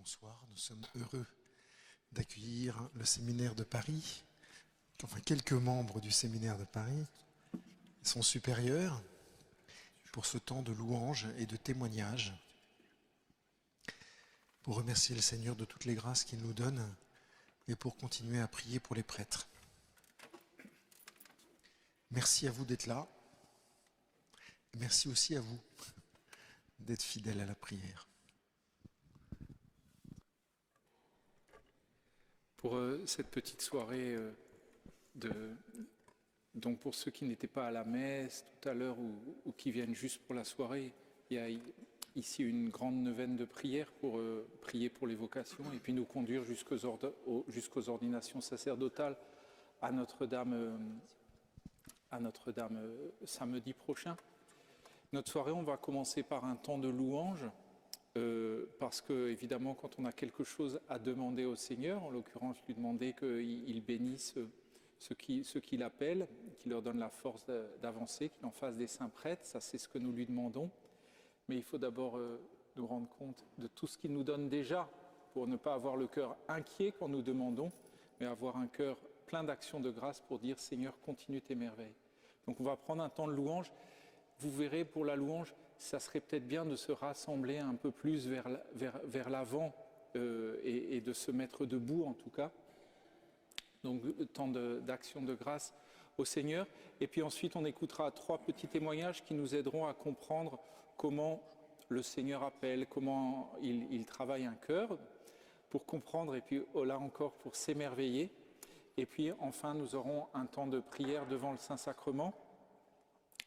bonsoir. Nous sommes heureux d'accueillir le séminaire de Paris, enfin quelques membres du séminaire de Paris, son supérieur, pour ce temps de louange et de témoignage, pour remercier le Seigneur de toutes les grâces qu'il nous donne et pour continuer à prier pour les prêtres. Merci à vous d'être là. Merci aussi à vous d'être fidèles à la prière. Pour cette petite soirée, donc pour ceux qui n'étaient pas à la messe tout à l'heure ou qui viennent juste pour la soirée, il y a ici une grande neuvaine de prière pour prier pour les vocations et puis nous conduire jusqu'aux ordinations sacerdotales à Notre-Dame samedi prochain. Notre soirée, on va commencer par un temps de louange. Parce que, évidemment, quand on a quelque chose à demander au Seigneur, en l'occurrence, lui demander qu'il bénisse ceux qui l'appellent, qu'il leur donne la force d'avancer, qu'il en fasse des saints prêtres, ça c'est ce que nous lui demandons. Mais il faut d'abord nous rendre compte de tout ce qu'il nous donne déjà, pour ne pas avoir le cœur inquiet quand nous demandons, mais avoir un cœur plein d'actions de grâce pour dire « Seigneur, continue tes merveilles ». Donc on va prendre un temps de louange. Vous verrez, pour la louange, ça serait peut-être bien de se rassembler un peu plus vers l'avant et de se mettre debout en tout cas. Donc temps d'action de grâce au Seigneur. Et puis ensuite on écoutera 3 petits témoignages qui nous aideront à comprendre comment le Seigneur appelle, comment il travaille un cœur, pour comprendre et puis là encore pour s'émerveiller. Et puis enfin nous aurons un temps de prière devant le Saint-Sacrement.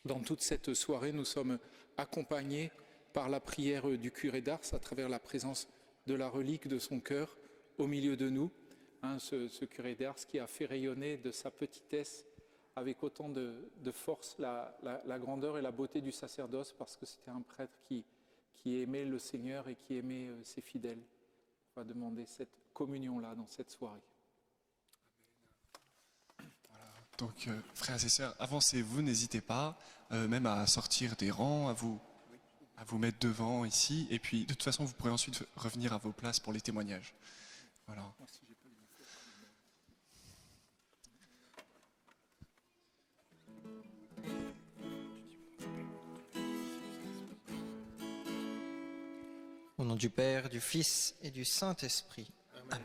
Dans toute cette soirée, nous sommes accompagnés par la prière du curé d'Ars à travers la présence de la relique de son cœur au milieu de nous. Ce curé d'Ars qui a fait rayonner de sa petitesse avec autant de force la grandeur et la beauté du sacerdoce, parce que c'était un prêtre qui aimait le Seigneur et qui aimait ses fidèles. On va demander cette communion-là dans cette soirée. Donc, frères et sœurs, avancez-vous, n'hésitez pas, même à sortir des rangs, à vous mettre devant ici. Et puis, de toute façon, vous pourrez ensuite revenir à vos places pour les témoignages. Voilà. Au nom du Père, du Fils et du Saint-Esprit. Amen.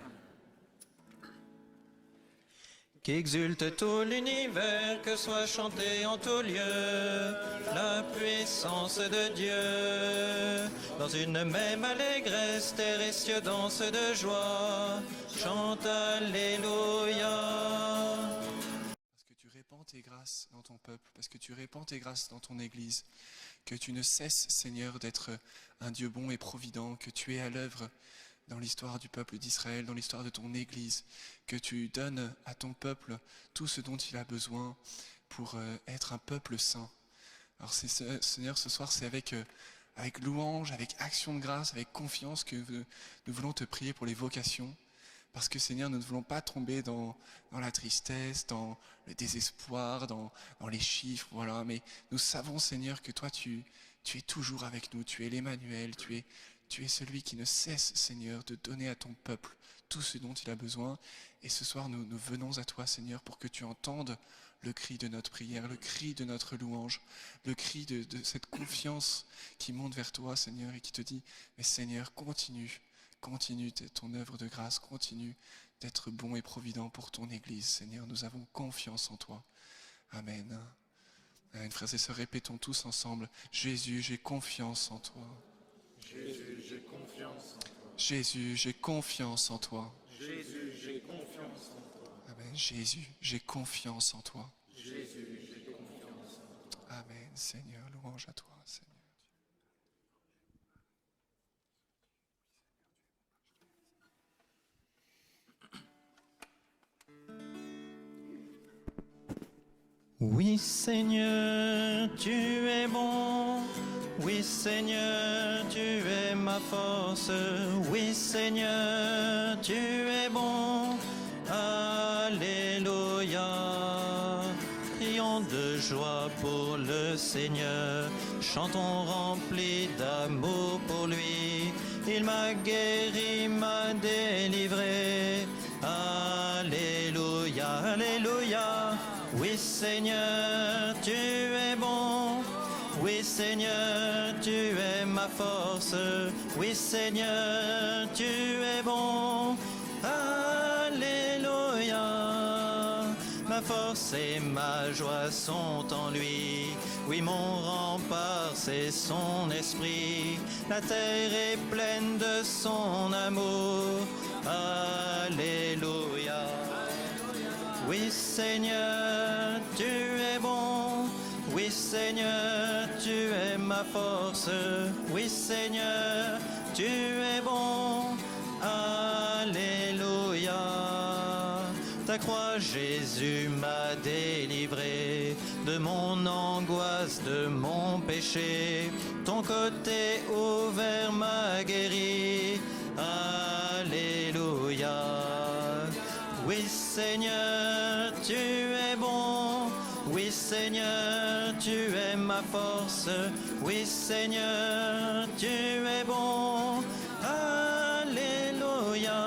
Qu'exulte tout l'univers, que soit chanté en tout lieu la puissance de Dieu. Dans une même allégresse, terre et cieux dansent de joie, chante Alléluia. Parce que tu répands tes grâces dans ton peuple, parce que tu répands tes grâces dans ton Église, que tu ne cesses, Seigneur, d'être un Dieu bon et provident, que tu es à l'œuvre dans l'histoire du peuple d'Israël, dans l'histoire de ton Église, que tu donnes à ton peuple tout ce dont il a besoin pour être un peuple saint. Alors Seigneur, ce soir, c'est avec louange, avec action de grâce, avec confiance que nous voulons te prier pour les vocations. Parce que Seigneur, nous ne voulons pas tomber dans la tristesse, dans le désespoir, dans les chiffres, voilà. Mais nous savons, Seigneur, que toi, tu es toujours avec nous, tu es l'Emmanuel, tu es celui qui ne cesse, Seigneur, de donner à ton peuple tout ce dont il a besoin. Et ce soir, nous venons à toi, Seigneur, pour que tu entendes le cri de notre prière, le cri de notre louange, le cri de cette confiance qui monte vers toi, Seigneur, et qui te dit, mais Seigneur, continue ton œuvre de grâce, continue d'être bon et provident pour ton Église, Seigneur. Nous avons confiance en toi. Amen. Amen. Frères et sœurs, répétons tous ensemble, Jésus, j'ai confiance en toi. Jésus, j'ai confiance en toi. Jésus, j'ai confiance en toi. Jésus, j'ai confiance en toi. Amen. Jésus, j'ai confiance en toi. Jésus, j'ai confiance en toi. Amen. Seigneur, louange à toi, Seigneur. Oui Seigneur, tu es bon. Oui Seigneur, tu es ma force. Oui Seigneur, tu es bon. Alléluia. Crions de joie pour le Seigneur. Chantons remplis d'amour pour lui. Il m'a guéri, m'a délivré. Alléluia, Alléluia. Oui Seigneur, tu es bon. Oui Seigneur, tu es ma force. Oui Seigneur, tu es bon. Alléluia. Ma force et ma joie sont en lui. Oui, mon rempart, c'est son esprit. La terre est pleine de son amour. Alléluia. Oui, Seigneur, tu es bon. Oui, Seigneur, tu es ma force. Oui, Seigneur, tu es bon. Alléluia. Ta croix, Jésus, m'a délivré de mon angoisse, de mon péché. Ton côté ouvert m'a guéri. Alléluia. Oui, Seigneur, tu es bon. Oui, Seigneur, tu es ma force. Oui, Seigneur, tu es bon. Alléluia.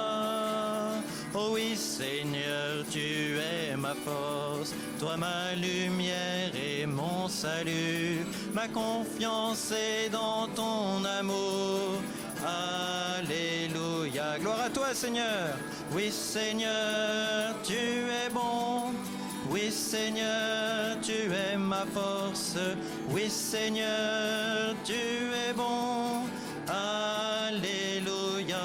Oh oui, Seigneur, tu es ma force. Toi, ma lumière et mon salut. Ma confiance est dans ton amour. Alléluia. Gloire à toi, Seigneur. Oui, Seigneur, tu es bon. Oui, Seigneur, tu es ma force. Oui, Seigneur, tu es bon. Alléluia.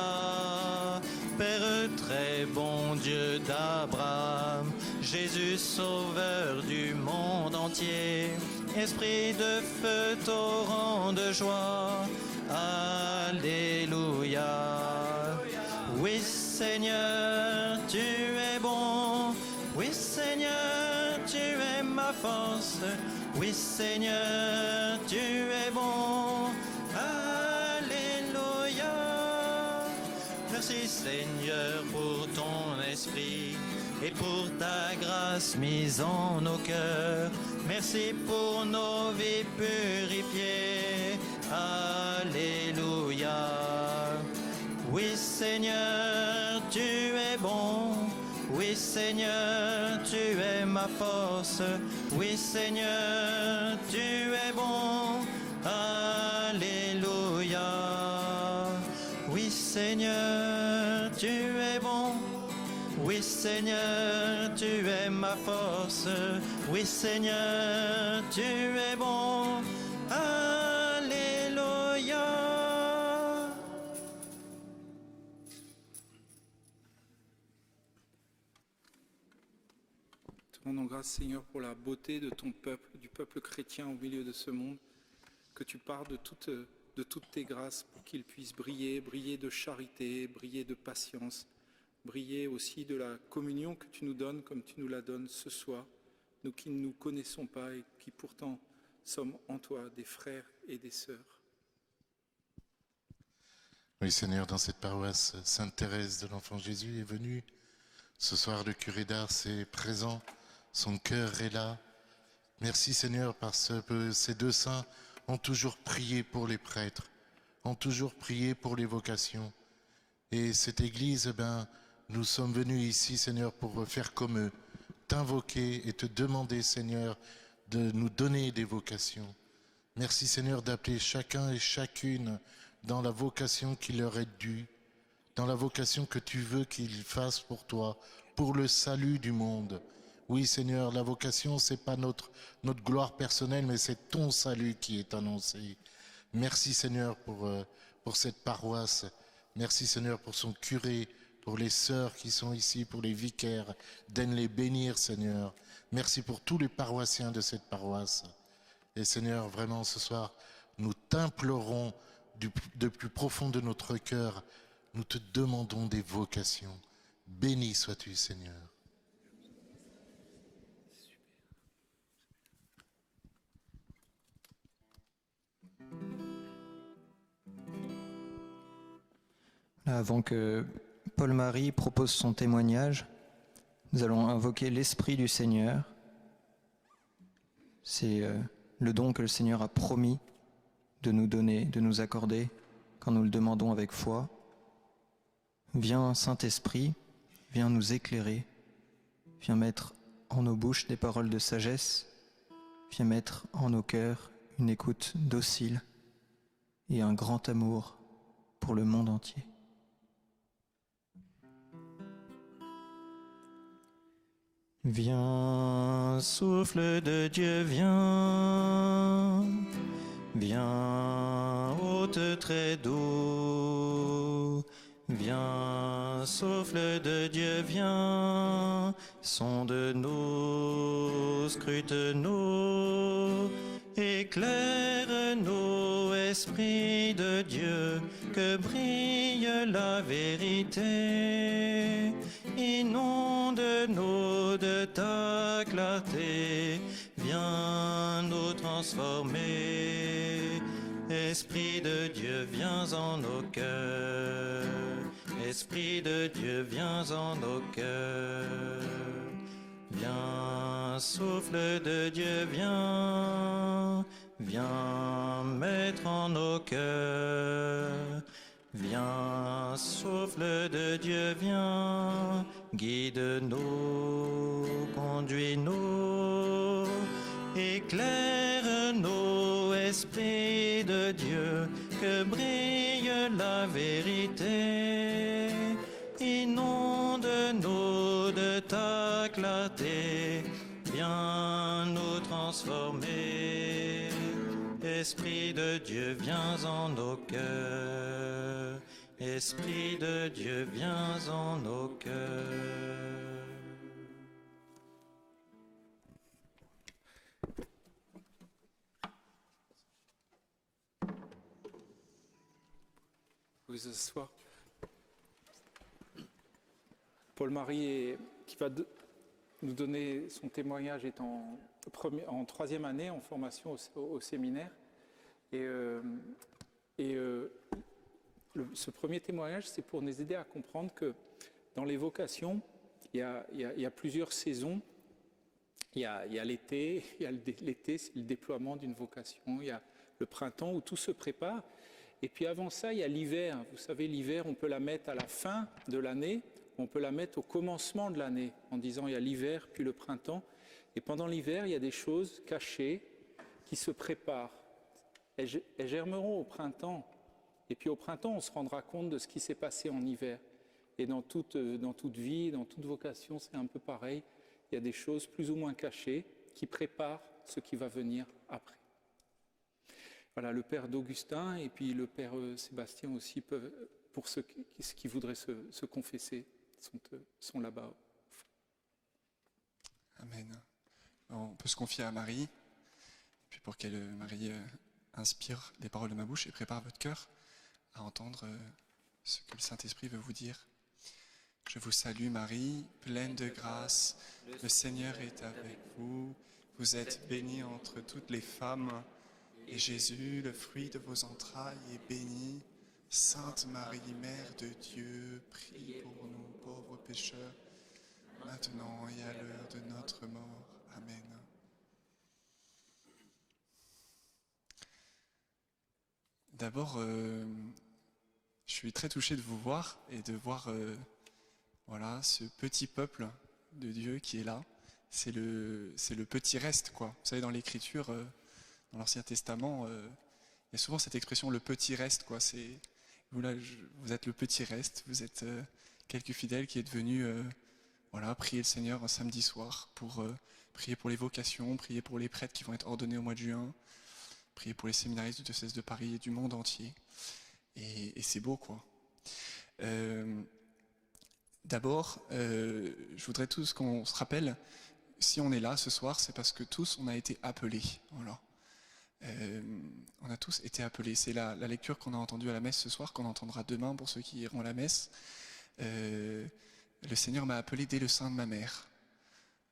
Père très bon Dieu d'Abraham, Jésus sauveur du monde entier, Esprit de feu, torrent de joie. Alléluia. Oui, Seigneur, tu es bon. Oui, Seigneur, tu es ma force. Oui, Seigneur, tu es bon. Alléluia. Merci, Seigneur, pour ton esprit et pour ta grâce mise en nos cœurs. Merci pour nos vies purifiées. Alléluia. Oui, Seigneur, tu es bon. Oui, Seigneur, tu es ma force. Oui, Seigneur, tu es bon. Alléluia. Oui, Seigneur, tu es bon. Oui, Seigneur, tu es ma force. Oui, Seigneur, tu es bon. Alléluia. Te rendons grâce, Seigneur, pour la beauté de ton peuple, du peuple chrétien au milieu de ce monde, que tu parles de toutes tes grâces pour qu'ils puissent briller, briller de charité, briller de patience, briller aussi de la communion que tu nous donnes comme tu nous la donnes ce soir, nous qui ne nous connaissons pas et qui pourtant sommes en toi des frères et des sœurs. Oui, Seigneur, dans cette paroisse, Sainte-Thérèse de l'Enfant Jésus est venue. Ce soir, le curé d'Ars est présent, son cœur est là. Merci, Seigneur, parce que ces deux saints ont toujours prié pour les prêtres, ont toujours prié pour les vocations. Et cette Église, nous sommes venus ici, Seigneur, pour faire comme eux, t'invoquer et te demander, Seigneur, de nous donner des vocations. Merci, Seigneur, d'appeler chacun et chacune dans la vocation qui leur est due, dans la vocation que tu veux qu'ils fassent pour toi, pour le salut du monde. Oui, Seigneur, la vocation, c'est pas notre gloire personnelle, mais c'est ton salut qui est annoncé. Merci, Seigneur, pour cette paroisse. Merci, Seigneur, pour son curé, pour les sœurs qui sont ici, pour les vicaires. Daine les bénir, Seigneur. Merci pour tous les paroissiens de cette paroisse. Et Seigneur, vraiment, ce soir, nous t'implorons de plus profond de notre cœur. Nous te demandons des vocations. Béni sois-tu, Seigneur. Avant que Paul-Marie propose son témoignage, nous allons invoquer l'Esprit du Seigneur. C'est le don que le Seigneur a promis de nous donner, de nous accorder quand nous le demandons avec foi. Viens, Saint-Esprit, viens nous éclairer, viens mettre en nos bouches des paroles de sagesse, viens mettre en nos cœurs une écoute docile et un grand amour pour le monde entier. Viens, souffle de Dieu, viens, viens, hôte très doux, viens, souffle de Dieu, viens, sonde-nous, scrute-nous, éclaire-nous, Esprit de Dieu, que brille la vérité. Inonde-nous de ta clarté, viens nous transformer. Esprit de Dieu, viens en nos cœurs. Esprit de Dieu, viens en nos cœurs. Viens, souffle de Dieu, viens, viens mettre en nos cœurs. Viens, souffle de Dieu, viens, guide-nous, conduis-nous, éclaire-nous, Esprit de Dieu, que brille la vérité. Inonde-nous de ta clarté, viens nous transformer. Esprit de Dieu, viens en nos cœurs. Esprit de Dieu, viens en nos cœurs. Vous asseoir. Paul-Marie, qui va nous donner son témoignage, est en troisième année en formation au séminaire. Ce premier témoignage, c'est pour nous aider à comprendre que dans les vocations, il y a plusieurs saisons. Il y a l'été, l'été, c'est le déploiement d'une vocation. Il y a le printemps où tout se prépare. Et puis avant ça, il y a l'hiver. Vous savez, l'hiver, on peut la mettre à la fin de l'année, on peut la mettre au commencement de l'année, en disant il y a l'hiver, puis le printemps. Et pendant l'hiver, il y a des choses cachées qui se préparent. Elles germeront au printemps. Et puis au printemps, on se rendra compte de ce qui s'est passé en hiver. Et dans toute vie, dans toute vocation, c'est un peu pareil. Il y a des choses plus ou moins cachées qui préparent ce qui va venir après. Voilà, le père d'Augustin et puis le père Sébastien aussi peuvent, pour ceux qui voudraient se confesser, sont là-bas. Amen. On peut se confier à Marie, puis pour qu'elle, Marie, inspire les paroles de ma bouche et prépare votre cœur à entendre ce que le Saint-Esprit veut vous dire. Je vous salue Marie, pleine de grâce, le Seigneur est avec vous. Vous êtes bénie entre toutes les femmes, et Jésus, le fruit de vos entrailles, est béni. Sainte Marie, Mère de Dieu, prie pour nous pauvres pécheurs, maintenant et à l'heure de notre mort. Amen. D'abord, je suis très touché de vous voir et de voir voilà, ce petit peuple de Dieu qui est là. C'est le petit reste, quoi. Vous savez, dans l'Écriture, dans l'Ancien Testament, il y a souvent cette expression, le petit reste, quoi. C'est, vous, là, vous êtes le petit reste, vous êtes quelques fidèles qui êtes venus voilà, prier le Seigneur un samedi soir pour prier pour les vocations, prier pour les prêtres qui vont être ordonnés au mois de juin, prier pour les séminaristes du diocèse de Paris et du monde entier. Et c'est beau, quoi. D'abord, je voudrais tous qu'on se rappelle, si on est là ce soir, c'est parce que tous on a été appelés. Voilà. On a tous été appelés. C'est la lecture qu'on a entendue à la messe ce soir, qu'on entendra demain pour ceux qui iront à la messe. Le Seigneur m'a appelé dès le sein de ma mère.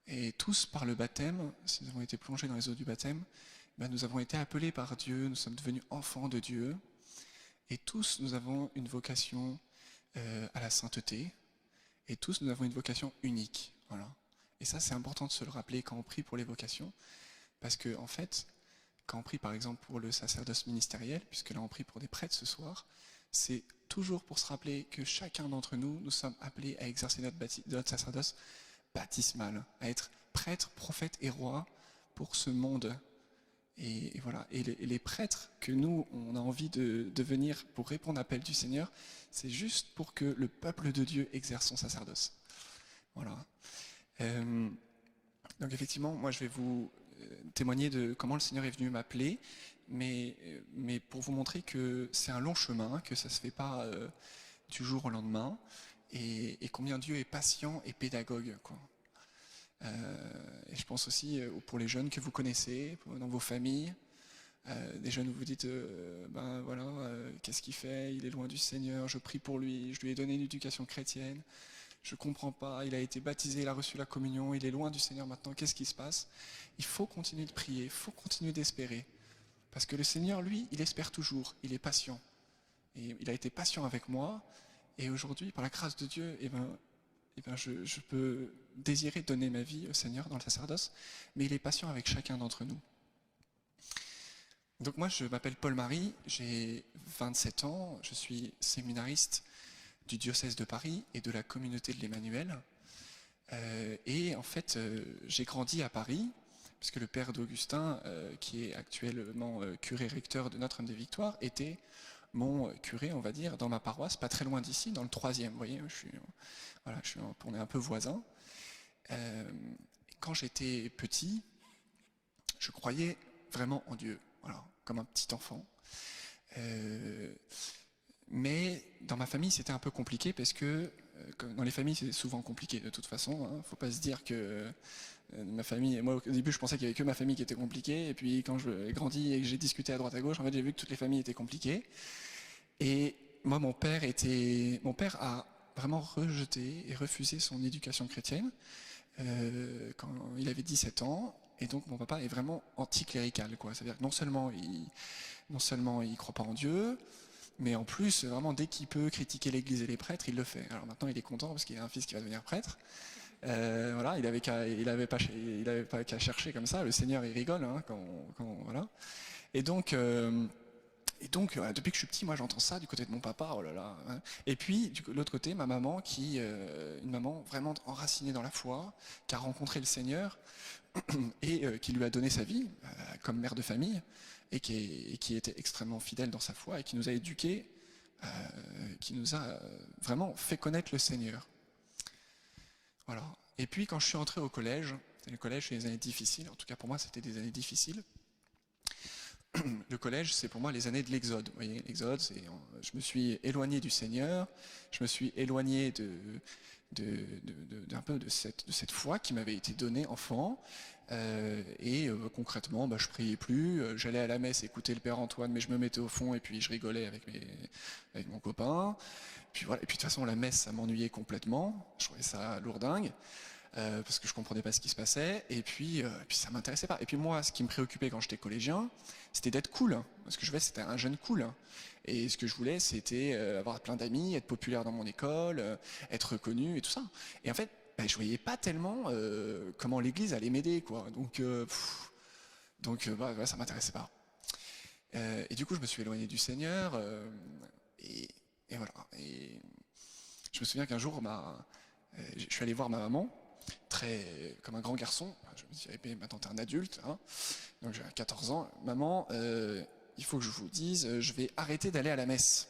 Et tous, par le baptême, si nous avons été plongés dans les eaux du baptême, ben nous avons été appelés par Dieu, nous sommes devenus enfants de Dieu. Et tous, nous avons une vocation à la sainteté. Et tous, nous avons une vocation unique. Voilà. Et ça, c'est important de se le rappeler quand on prie pour les vocations. Parce que, en fait, quand on prie, par exemple, pour le sacerdoce ministériel, puisque là, on prie pour des prêtres ce soir, c'est toujours pour se rappeler que chacun d'entre nous, nous sommes appelés à exercer notre sacerdoce baptismal, à être prêtre, prophète et roi pour ce monde. Et voilà. Et les prêtres que nous, on a envie de devenir pour répondre à l'appel du Seigneur, c'est juste pour que le peuple de Dieu exerce son sacerdoce. Voilà. Donc effectivement, moi je vais vous témoigner de comment le Seigneur est venu m'appeler, mais pour vous montrer que c'est un long chemin, que ça ne se fait pas du jour au lendemain, et combien Dieu est patient et pédagogue, quoi. Et je pense aussi pour les jeunes que vous connaissez, dans vos familles, des jeunes où vous dites, ben voilà, qu'est-ce qu'il fait? Il est loin du Seigneur, je prie pour lui, je lui ai donné une éducation chrétienne, je comprends pas, il a été baptisé, il a reçu la communion, il est loin du Seigneur maintenant, qu'est-ce qui se passe? Il faut continuer de prier, il faut continuer d'espérer. Parce que le Seigneur, lui, il espère toujours, il est patient. Et il a été patient avec moi, et aujourd'hui, par la grâce de Dieu, je peux désirer donner ma vie au Seigneur dans le sacerdoce, mais il est patient avec chacun d'entre nous. Donc moi, je m'appelle Paul-Marie, j'ai 27 ans, je suis séminariste du diocèse de Paris et de la communauté de l'Emmanuel. Et en fait, j'ai grandi à Paris, parce que le père d'Augustin, qui est actuellement curé recteur de Notre-Dame des Victoires, était mon curé, on va dire, dans ma paroisse, pas très loin d'ici, dans le 3e, vous voyez, on est un peu voisins. Quand j'étais petit, je croyais vraiment en Dieu, voilà, comme un petit enfant. Mais dans ma famille, c'était un peu compliqué parce que dans les familles, c'est souvent compliqué de toute façon. Hein. Faut pas se dire que ma famille. Moi, au début, je pensais qu'il y avait que ma famille qui était compliquée. Et puis, quand j'ai grandi et que j'ai discuté à droite à gauche, en fait, j'ai vu que toutes les familles étaient compliquées. Et moi, mon père a vraiment rejeté et refusé son éducation chrétienne quand il avait 17 ans. Et donc, mon papa est vraiment anticlérical, quoi. C'est-à-dire que non seulement il croit pas en Dieu, mais en plus, vraiment, dès qu'il peut critiquer l'Église et les prêtres, il le fait. Alors maintenant, il est content parce qu'il a un fils qui va devenir prêtre. Voilà, il avait pas qu'à chercher comme ça. Le Seigneur, il rigole, hein, voilà. Et donc, depuis que je suis petit, moi, j'entends ça du côté de mon papa. Oh là là. Hein. Et puis, de l'autre côté, ma maman, une maman vraiment enracinée dans la foi, qui a rencontré le Seigneur et qui lui a donné sa vie comme mère de famille. Et qui était extrêmement fidèle dans sa foi et qui nous a éduqués, qui nous a vraiment fait connaître le Seigneur. Voilà. Et puis quand je suis entré au collège, le collège c'est des années difficiles, en tout cas pour moi c'était des années difficiles. Le collège c'est pour moi les années de l'exode. Vous voyez, l'exode, je me suis éloigné du Seigneur, je me suis éloigné d'un peu de cette foi qui m'avait été donnée enfant. Concrètement, je priais plus, j'allais à la messe écouter le Père Antoine, mais je me mettais au fond et puis je rigolais avec mon copain. Puis voilà. Et puis de toute façon, la messe, ça m'ennuyait complètement. Je trouvais ça lourdingue parce que je comprenais pas ce qui se passait. Et puis ça m'intéressait pas. Et puis moi, ce qui me préoccupait quand j'étais collégien, c'était d'être cool. Ce que je voulais, c'était un jeune cool. Et ce que je voulais, c'était avoir plein d'amis, être populaire dans mon école, être reconnu et tout ça. Et en fait, je voyais pas tellement comment l'Église allait m'aider, quoi. Donc, ça m'intéressait pas. Et du coup, je me suis éloigné du Seigneur. Et voilà. Et je me souviens qu'un jour, je suis allé voir ma maman, comme un grand garçon. Je me suis dit, maintenant t'es un adulte, hein. Donc j'ai 14 ans. Maman, il faut que je vous dise, je vais arrêter d'aller à la messe.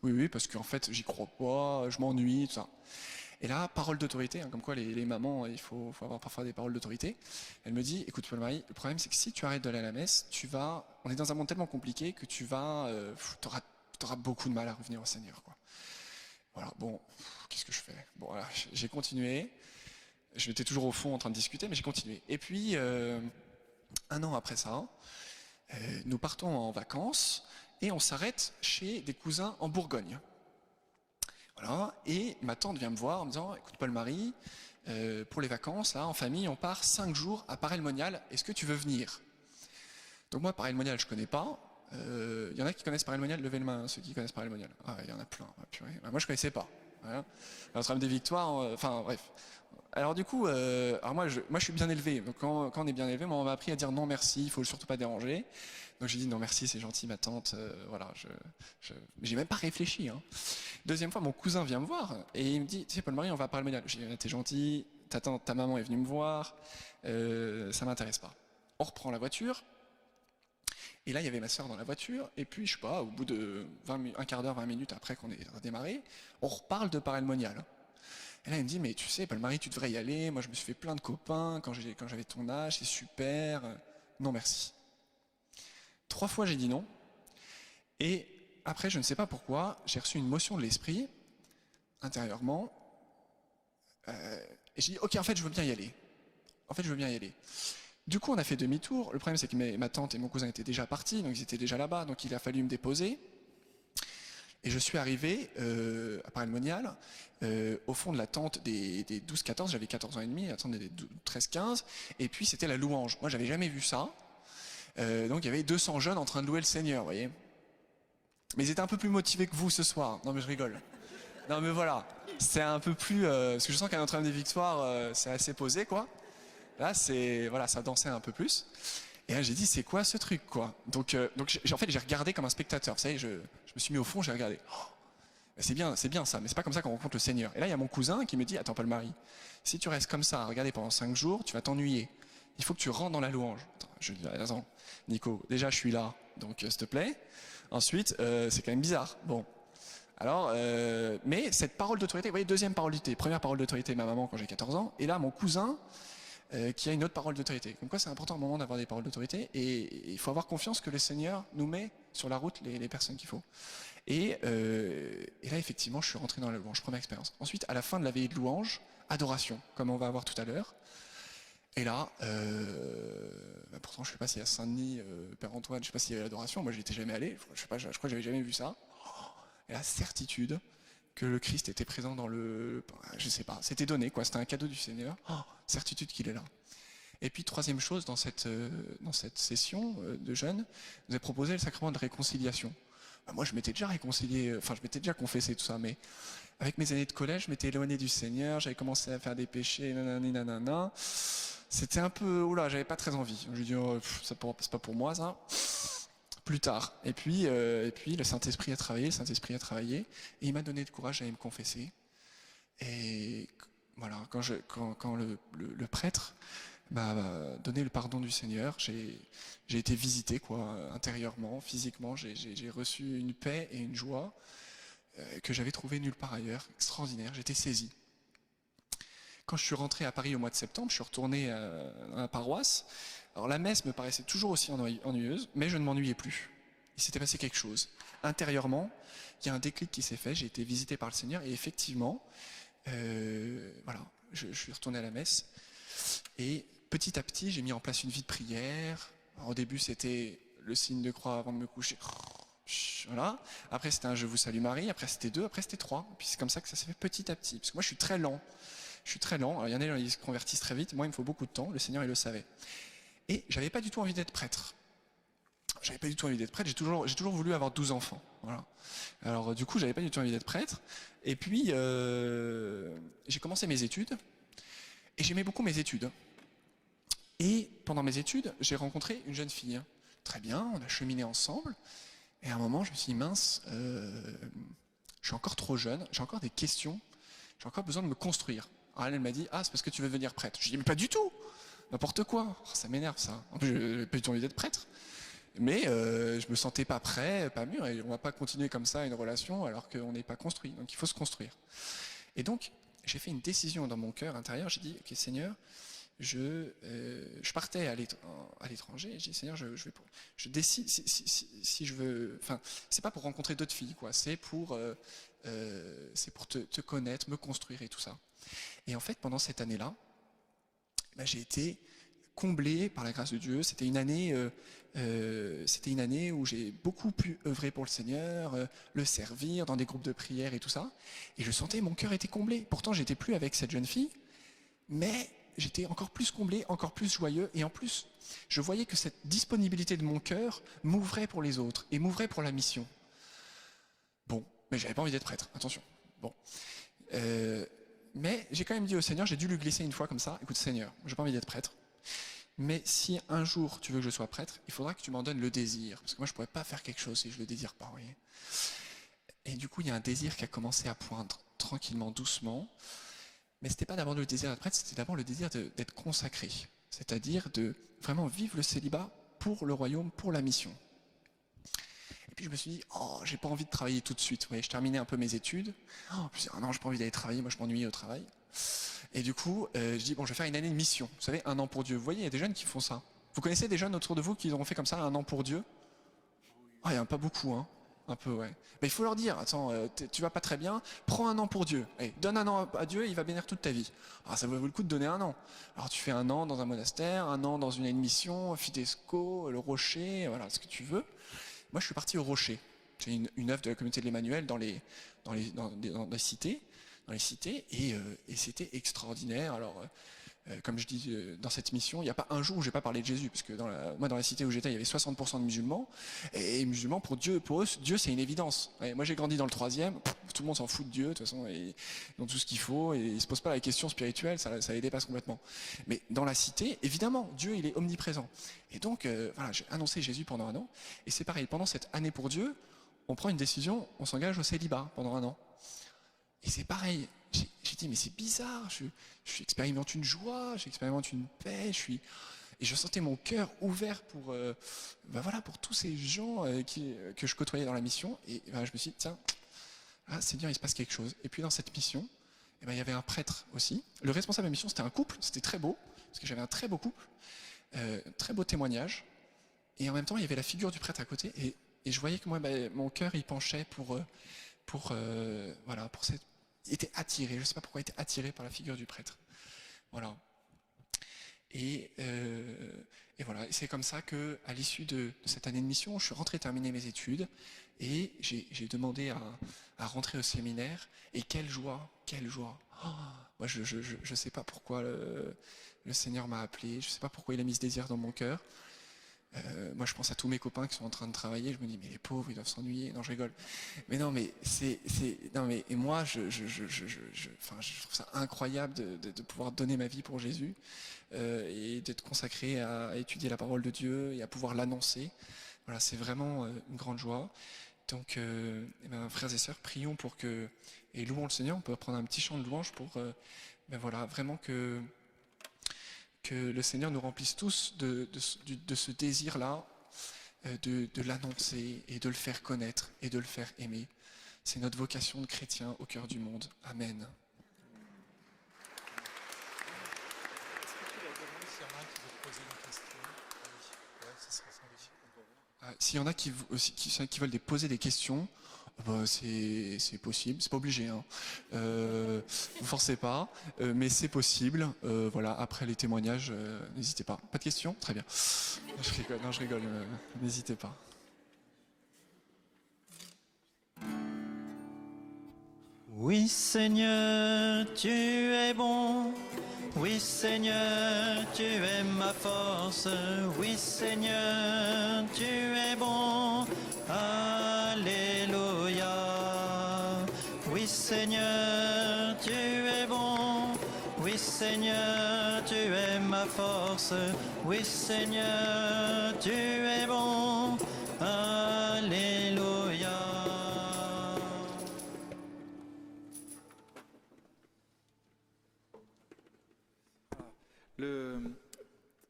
Oui, parce qu'en fait, j'y crois pas, je m'ennuie, tout ça. Et là, parole d'autorité, hein, comme quoi les mamans, il faut avoir parfois des paroles d'autorité. Elle me dit, écoute Paul-Marie, le problème c'est que si tu arrêtes d'aller à la messe, on est dans un monde tellement compliqué que t'auras beaucoup de mal à revenir au Seigneur, quoi. Voilà, bon, qu'est-ce que je fais? Bon, voilà, j'ai continué. J'étais toujours au fond en train de discuter, mais j'ai continué. Et puis, 1 an après ça, nous partons en vacances et on s'arrête chez des cousins en Bourgogne. Voilà, et ma tante vient me voir en me disant, écoute Paul-Marie, pour les vacances, là, en famille, on part 5 jours à Paray-le-Monial, est-ce que tu veux venir? Donc moi, Paray-le-Monial, je connais pas. Il y en a qui connaissent Paray-le-Monial, levez le main, hein, ceux qui connaissent Paray-le-Monial. Ah, il y en a plein, purée. Moi je connaissais pas. Voilà. Notre-Dame des Victoires, enfin bref. Alors du coup, moi je suis bien élevé, donc quand on est bien élevé, moi on m'a appris à dire non merci, il faut surtout pas déranger. Donc j'ai dit non merci, c'est gentil ma tante, voilà, j'ai même pas réfléchi. Hein. Deuxième fois, mon cousin vient me voir et il me dit, tu sais Paul-Marie, on va parler monial. J'ai dit, t'es gentil, ta maman est venue me voir, ça m'intéresse pas. On reprend la voiture, et là il y avait ma soeur dans la voiture, et puis je sais pas, au bout de un quart d'heure, 20 minutes après qu'on ait redémarré, on reparle de parémonial. Et là il me dit, mais tu sais Paul-Marie, tu devrais y aller, moi je me suis fait plein de copains quand j'avais ton âge, c'est super, non merci. 3 fois j'ai dit non, et après je ne sais pas pourquoi, j'ai reçu une motion de l'esprit, intérieurement, et j'ai dit ok en fait je veux bien y aller. Du coup on a fait demi-tour, le problème c'est que ma tante et mon cousin étaient déjà partis, donc ils étaient déjà là-bas, donc il a fallu me déposer. Et je suis arrivé à Paray-le-Monial, au fond de la tente des 12-14, j'avais 14 ans et demi, la tente des 13-15, et puis c'était la louange. Moi j'avais jamais vu ça, donc il y avait 200 jeunes en train de louer le Seigneur, vous voyez. Mais ils étaient un peu plus motivés que vous ce soir, non mais je rigole. Non mais voilà, c'est un peu plus, parce que je sens qu'à Notre-Dame des Victoires, c'est assez posé quoi. Là c'est, voilà, ça dansait un peu plus. Et là j'ai dit c'est quoi ce truc quoi. Donc en fait j'ai regardé comme un spectateur, vous savez, je me suis mis au fond, j'ai regardé. Oh, c'est bien ça, mais c'est pas comme ça qu'on rencontre le Seigneur. Et là il y a mon cousin qui me dit attends Paul-Marie, si tu restes comme ça à regarder pendant 5 jours, tu vas t'ennuyer. Il faut que tu rentres dans la louange. Attends, je dis attends Nico, déjà je suis là, donc s'il te plaît. Ensuite c'est quand même bizarre. Bon. Alors, mais cette parole d'autorité, vous voyez, deuxième parole d'autorité, première parole d'autorité, ma maman quand j'ai 14 ans, et là mon cousin qui a une autre parole d'autorité. Comme quoi c'est important à un moment d'avoir des paroles d'autorité, et il faut avoir confiance que le Seigneur nous met sur la route les personnes qu'il faut. Et là effectivement je suis rentré dans la louange, première expérience. Ensuite à la fin de la veillée de louange, adoration, comme on va avoir tout à l'heure. Et là, pourtant je sais pas s'il y a Saint-Denis, Père Antoine, je sais pas s'il y avait l'adoration, moi j'y étais jamais allé, je crois que j'avais jamais vu ça. Et la certitude que le Christ était présent dans je sais pas, c'était donné quoi, c'était un cadeau du Seigneur, certitude qu'il est là. Et puis troisième chose, dans cette session de jeûne, vous avez proposé le sacrement de réconciliation. Moi je m'étais déjà réconcilié, enfin je m'étais déjà confessé tout ça, mais avec mes années de collège, je m'étais éloigné du Seigneur, j'avais commencé à faire des péchés, nanana. C'était un peu, oula, j'avais pas très envie. Je lui ai dit, oh, c'est pas pour moi ça. Plus tard. Et puis le Saint-Esprit a travaillé, et il m'a donné le courage d'aller me confesser. Et voilà, quand le prêtre m'a donné le pardon du Seigneur, j'ai été visité quoi, intérieurement, physiquement, j'ai reçu une paix et une joie que j'avais trouvé nulle part ailleurs, extraordinaire, j'étais saisi. Quand je suis rentré à Paris au mois de septembre, je suis retourné à la paroisse. Alors la messe me paraissait toujours aussi ennuyeuse, mais je ne m'ennuyais plus. Il s'était passé quelque chose. Intérieurement, il y a un déclic qui s'est fait, j'ai été visité par le Seigneur, et effectivement, voilà, je suis retourné à la messe, et petit à petit, j'ai mis en place une vie de prière. Alors, au début, c'était le signe de croix avant de me coucher. Voilà. Après, c'était un Je vous salue Marie, après c'était 2, après c'était 3. Puis c'est comme ça que ça s'est fait petit à petit. Parce que moi, je suis très lent. Alors, il y en a qui se convertissent très vite. Moi, il me faut beaucoup de temps. Le Seigneur, il le savait. Et j'avais pas du tout envie d'être prêtre. J'ai toujours voulu avoir 12 enfants. Voilà. Alors, du coup, j'avais pas du tout envie d'être prêtre. Et puis, j'ai commencé mes études. Et j'aimais beaucoup mes études. Et pendant mes études, j'ai rencontré une jeune fille. Très bien, on a cheminé ensemble. Et à un moment, je me suis dit, mince, je suis encore trop jeune, j'ai encore des questions, j'ai encore besoin de me construire. Alors elle m'a dit, c'est parce que tu veux devenir prêtre. Je lui ai dit, mais pas du tout, n'importe quoi, ça m'énerve ça. En plus, je n'ai pas du tout envie d'être prêtre. Mais je me sentais pas prêt, pas mûr, et on va pas continuer comme ça une relation alors qu'on n'est pas construit. Donc il faut se construire. Et donc, j'ai fait une décision dans mon cœur intérieur, j'ai dit, ok Seigneur, je partais à l'étranger, et j'ai dit Seigneur, je décide si je veux, enfin c'est pas pour rencontrer d'autres filles quoi, c'est pour te connaître, me construire et tout ça. Et en fait pendant cette année-là, j'ai été comblé par la grâce de Dieu. C'était une année où j'ai beaucoup pu œuvrer pour le Seigneur, le servir dans des groupes de prière et tout ça. Et je sentais mon cœur était comblé. Pourtant j'étais plus avec cette jeune fille, mais j'étais encore plus comblé, encore plus joyeux, et en plus, je voyais que cette disponibilité de mon cœur m'ouvrait pour les autres, et m'ouvrait pour la mission. Bon, mais j'avais pas envie d'être prêtre, attention. Bon. Mais j'ai quand même dit au Seigneur, j'ai dû lui glisser une fois comme ça, écoute Seigneur, j'ai pas envie d'être prêtre, Mais si un jour tu veux que je sois prêtre, il faudra que tu m'en donnes le désir. Parce que moi, je ne pourrais pas faire quelque chose si je ne le désire pas, vous voyez. Et du coup, il y a un désir qui a commencé à poindre tranquillement, doucement. Mais ce n'était pas d'abord le désir d'être prêtre, c'était d'abord le désir d'être consacré. C'est-à-dire de vraiment vivre le célibat pour le royaume, pour la mission. Et puis je me suis dit, oh, j'ai pas envie de travailler tout de suite. Vous voyez, je terminais un peu mes études. Je me suis dit, oh non, j'ai pas envie d'aller travailler, moi je m'ennuyais au travail. Et du coup, je dis, bon, je vais faire une année de mission. Vous savez, 1 an pour Dieu. Vous voyez, il y a des jeunes qui font ça. Vous connaissez des jeunes autour de vous qui auront fait comme ça, 1 an pour Dieu? Ah, il n'y en a pas beaucoup, hein. Un peu, ouais. Mais il faut leur dire, attends, tu vas pas très bien, prends 1 an pour Dieu. Allez, donne 1 an à Dieu, il va bénir toute ta vie. Alors ça vaut le coup de donner 1 an. Alors tu fais 1 an dans un monastère, 1 an dans une mission, Fidesco, le Rocher, voilà, ce que tu veux. Moi, je suis parti au Rocher. J'ai une œuvre de la communauté de l'Emmanuel dans les cités, et c'était extraordinaire. Alors, comme je dis dans cette mission, il n'y a pas un jour où je n'ai pas parlé de Jésus, parce que moi, dans la cité où j'étais, il y avait 60% de musulmans, et musulmans, pour eux, Dieu, c'est une évidence. Ouais, moi, j'ai grandi dans le 3e, tout le monde s'en fout de Dieu, de toute façon, et ils ont tout ce qu'il faut, et ils ne se posent pas la question spirituelle, ça les dépasse complètement. Mais dans la cité, évidemment, Dieu, il est omniprésent. Et donc, voilà, j'ai annoncé Jésus pendant 1 an, et c'est pareil, pendant cette année pour Dieu, on prend une décision, on s'engage au célibat pendant 1 an. Et c'est pareil, j'ai dit, mais c'est bizarre, j'expérimente une joie, j'expérimente une paix, et je sentais mon cœur ouvert pour, voilà, pour tous ces gens que je côtoyais dans la mission. Et je me suis dit, tiens, Seigneur, il se passe quelque chose. Et puis dans cette mission, il y avait un prêtre aussi. Le responsable de la mission, c'était un couple, c'était très beau, parce que j'avais un très beau couple, très beau témoignage. Et en même temps, il y avait la figure du prêtre à côté, et je voyais que moi, mon cœur, il penchait voilà, pour cette... Il était attiré, je ne sais pas pourquoi il était attiré par la figure du prêtre. Voilà. Et voilà, et c'est comme ça qu'à l'issue de cette année de mission, je suis rentré terminer mes études, et j'ai demandé à rentrer au séminaire, et quelle joie, quelle joie. Oh, moi, je ne sais pas pourquoi le Seigneur m'a appelé, je ne sais pas pourquoi il a mis ce désir dans mon cœur. Moi, je pense à tous mes copains qui sont en train de travailler. Je me dis, mais les pauvres, ils doivent s'ennuyer. Non, je rigole. Mais non, mais et moi, je trouve ça incroyable de pouvoir donner ma vie pour Jésus et d'être consacré à étudier la parole de Dieu et à pouvoir l'annoncer. Voilà, c'est vraiment une grande joie. Donc, frères et sœurs, prions pour que et louons le Seigneur. On peut prendre un petit chant de louange pour, voilà, vraiment que le Seigneur nous remplisse tous de ce désir-là, de l'annoncer et de le faire connaître et de le faire aimer. C'est notre vocation de chrétien au cœur du monde. Amen. S'il y en a qui veulent poser des questions, c'est possible, c'est pas obligé, hein. Vous forcez pas, mais c'est possible. Voilà, après les témoignages, n'hésitez pas. Pas de questions? Très bien. Je rigole, n'hésitez pas. Oui Seigneur, tu es bon. Oui Seigneur, tu es ma force. Oui Seigneur, tu es bon. Alléluia. Oui Seigneur, tu es bon. Oui Seigneur, tu es ma force. Oui Seigneur, tu es bon. Alléluia.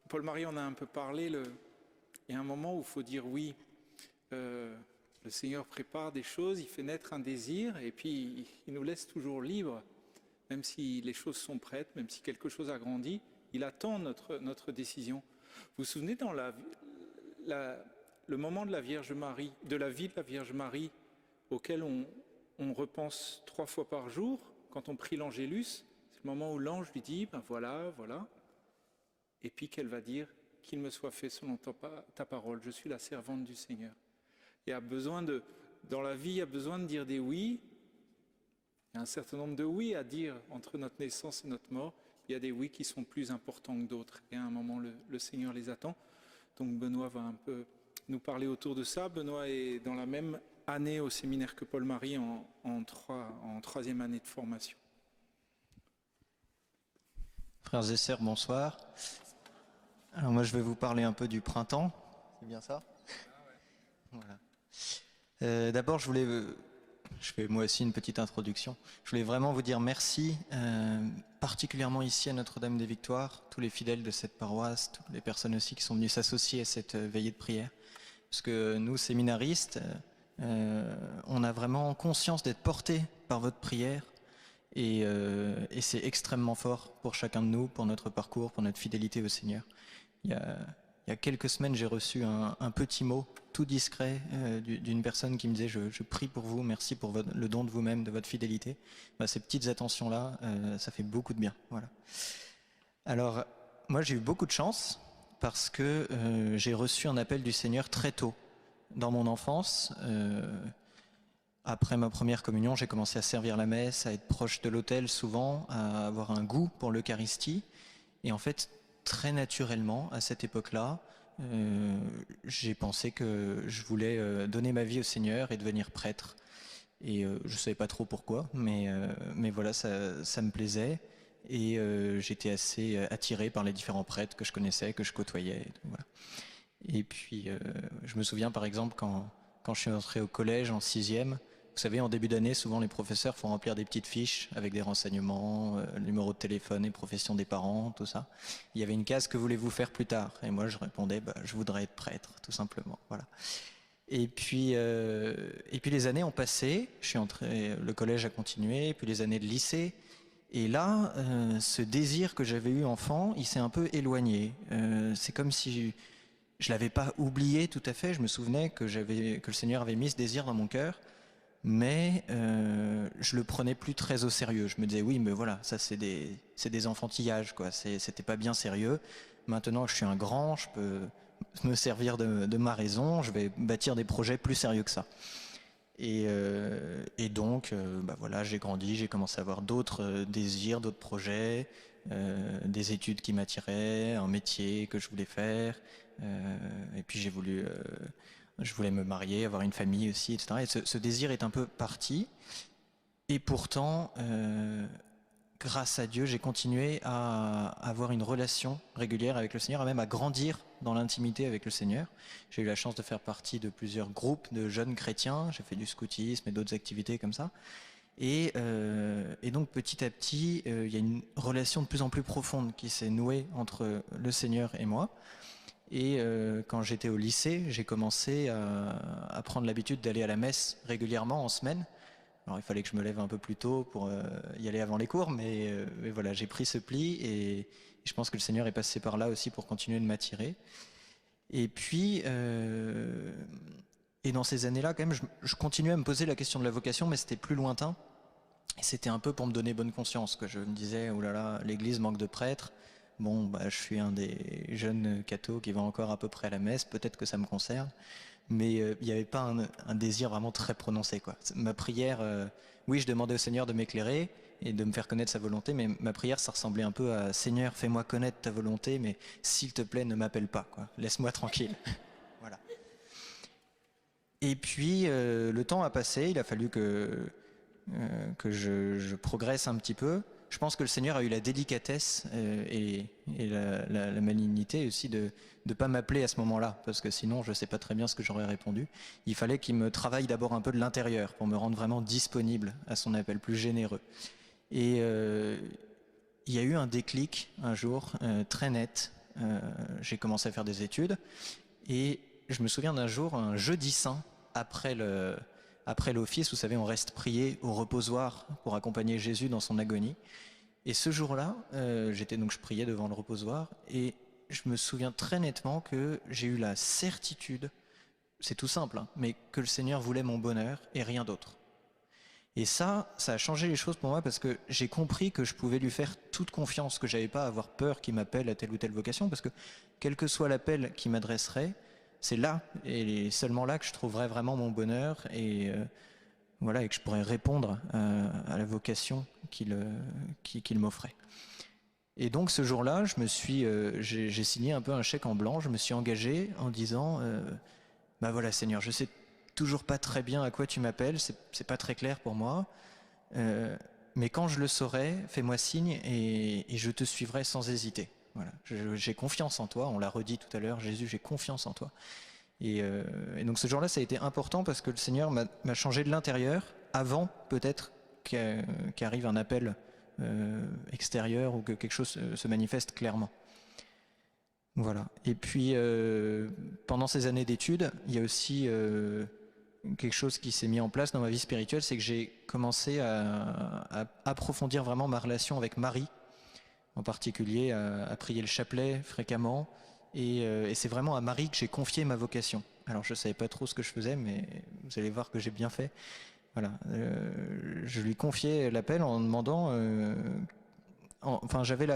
Paul-Marie en a un peu parlé, il y a un moment où il faut dire oui. Le Seigneur prépare des choses, il fait naître un désir et puis il nous laisse toujours libres. Même si les choses sont prêtes, même si quelque chose a grandi, il attend notre décision. Vous vous souvenez dans le moment de la Vierge Marie, de la vie de la Vierge Marie, auquel on repense 3 fois par jour, quand on prie l'Angélus, c'est le moment où l'ange lui dit, voilà, et puis qu'elle va dire, qu'il me soit fait selon ta parole, je suis la servante du Seigneur. Dans la vie, il y a besoin de dire des oui. Il y a un certain nombre de oui à dire entre notre naissance et notre mort. Il y a des oui qui sont plus importants que d'autres. Et à un moment, le Seigneur les attend. Donc Benoît va un peu nous parler autour de ça. Benoît est dans la même année au séminaire que Paul-Marie en 3e année de formation. Frères et sœurs, bonsoir. Alors moi, je vais vous parler un peu du printemps. C'est bien ça? Voilà. D'abord, je fais moi aussi une petite introduction. Je voulais vraiment vous dire merci, particulièrement ici à Notre-Dame des Victoires, tous les fidèles de cette paroisse, toutes les personnes aussi qui sont venues s'associer à cette veillée de prière. Parce que nous, séminaristes, on a vraiment conscience d'être portés par votre prière. Et c'est extrêmement fort pour chacun de nous, pour notre parcours, pour notre fidélité au Seigneur. Il y a quelques semaines, j'ai reçu un petit mot tout discret d'une personne qui me disait je prie pour vous, merci pour le don de vous-même, de votre fidélité. Bah, ces petites attentions-là, ça fait beaucoup de bien. Voilà. Alors, moi j'ai eu beaucoup de chance parce que j'ai reçu un appel du Seigneur très tôt. Dans mon enfance, après ma première communion, j'ai commencé à servir la messe, à être proche de l'autel souvent, à avoir un goût pour l'Eucharistie. Et en fait, très naturellement, à cette époque-là, j'ai pensé que je voulais donner ma vie au Seigneur et devenir prêtre. Et je ne savais pas trop pourquoi, mais voilà, ça me plaisait. Et j'étais assez attiré par les différents prêtres que je connaissais, que je côtoyais. Voilà. Et puis, je me souviens par exemple quand je suis entré au collège en 6e, vous savez, en début d'année, souvent les professeurs font remplir des petites fiches avec des renseignements, le numéro de téléphone et profession des parents, tout ça. Il y avait une case, que voulez-vous faire plus tard? Et moi, je répondais, je voudrais être prêtre, tout simplement. Voilà. Et puis les années ont passé, je suis entré, le collège a continué, puis les années de lycée. Et là, ce désir que j'avais eu enfant, il s'est un peu éloigné. C'est comme si je l'avais pas oublié tout à fait. Je me souvenais que le Seigneur avait mis ce désir dans mon cœur. Mais je le prenais plus très au sérieux. Je me disais oui, mais voilà, ça c'est des enfantillages, quoi. C'était pas bien sérieux. Maintenant que je suis un grand, je peux me servir de ma raison. Je vais bâtir des projets plus sérieux que ça. Et donc, voilà, j'ai grandi, j'ai commencé à avoir d'autres désirs, d'autres projets, des études qui m'attiraient, un métier que je voulais faire. Et puis je voulais me marier, avoir une famille aussi, etc. Et ce désir est un peu parti. Et pourtant, grâce à Dieu, j'ai continué à avoir une relation régulière avec le Seigneur, et même à grandir dans l'intimité avec le Seigneur. J'ai eu la chance de faire partie de plusieurs groupes de jeunes chrétiens. J'ai fait du scoutisme et d'autres activités comme ça. Et donc petit à petit, il y a une relation de plus en plus profonde qui s'est nouée entre le Seigneur et moi. Et quand j'étais au lycée, j'ai commencé à prendre l'habitude d'aller à la messe régulièrement en semaine. Alors il fallait que je me lève un peu plus tôt pour y aller avant les cours, mais voilà, j'ai pris ce pli et je pense que le Seigneur est passé par là aussi pour continuer de m'attirer. Et puis, et dans ces années-là, quand même, je continuais à me poser la question de la vocation, mais c'était plus lointain. Et c'était un peu pour me donner bonne conscience, que je me disais, oh là là, l'Église manque de prêtres. Bon, je suis un des jeunes cathos qui va encore à peu près à la messe, peut-être que ça me concerne, mais il n'y avait pas un désir vraiment très prononcé, quoi. Ma prière, oui, je demandais au Seigneur de m'éclairer et de me faire connaître sa volonté, mais ma prière, ça ressemblait un peu à « Seigneur, fais-moi connaître ta volonté, mais s'il te plaît, ne m'appelle pas, quoi. Laisse-moi tranquille. » Voilà. Et puis, le temps a passé, il a fallu que je progresse un petit peu. Je pense que le Seigneur a eu la délicatesse et la malignité aussi de ne pas m'appeler à ce moment-là, parce que sinon je ne sais pas très bien ce que j'aurais répondu. Il fallait qu'il me travaille d'abord un peu de l'intérieur pour me rendre vraiment disponible à son appel, plus généreux. Et il y a eu un déclic un jour très net. J'ai commencé à faire des études et je me souviens d'un jour, un jeudi saint, après l'office, vous savez, on reste prier au reposoir pour accompagner Jésus dans son agonie. Et ce jour-là, je priais devant le reposoir et je me souviens très nettement que j'ai eu la certitude, c'est tout simple, hein, mais que le Seigneur voulait mon bonheur et rien d'autre. Et ça a changé les choses pour moi parce que j'ai compris que je pouvais lui faire toute confiance, que j'avais pas à avoir peur qu'il m'appelle à telle ou telle vocation, parce que quel que soit l'appel qu'il m'adresserait, c'est là et seulement là que je trouverais vraiment mon bonheur et voilà, et que je pourrais répondre à la vocation qu'il m'offrait. Et donc ce jour-là, j'ai signé un peu un chèque en blanc, je me suis engagé en disant voilà Seigneur, je sais toujours pas très bien à quoi tu m'appelles, c'est pas très clair pour moi, mais quand je le saurai, fais-moi signe et je te suivrai sans hésiter. Voilà, j'ai confiance en toi, on l'a redit tout à l'heure, Jésus, j'ai confiance en toi. Et donc ce jour-là, ça a été important parce que le Seigneur m'a changé de l'intérieur avant peut-être qu'arrive un appel extérieur ou que quelque chose se manifeste clairement. Voilà. Et puis pendant ces années d'études, il y a aussi quelque chose qui s'est mis en place dans ma vie spirituelle, c'est que j'ai commencé à approfondir vraiment ma relation avec Marie, en particulier à prier le chapelet fréquemment. Et c'est vraiment à Marie que j'ai confié ma vocation. Alors je ne savais pas trop ce que je faisais, mais vous allez voir que j'ai bien fait. Voilà. Je lui confiais l'appel en demandant... Enfin, j'avais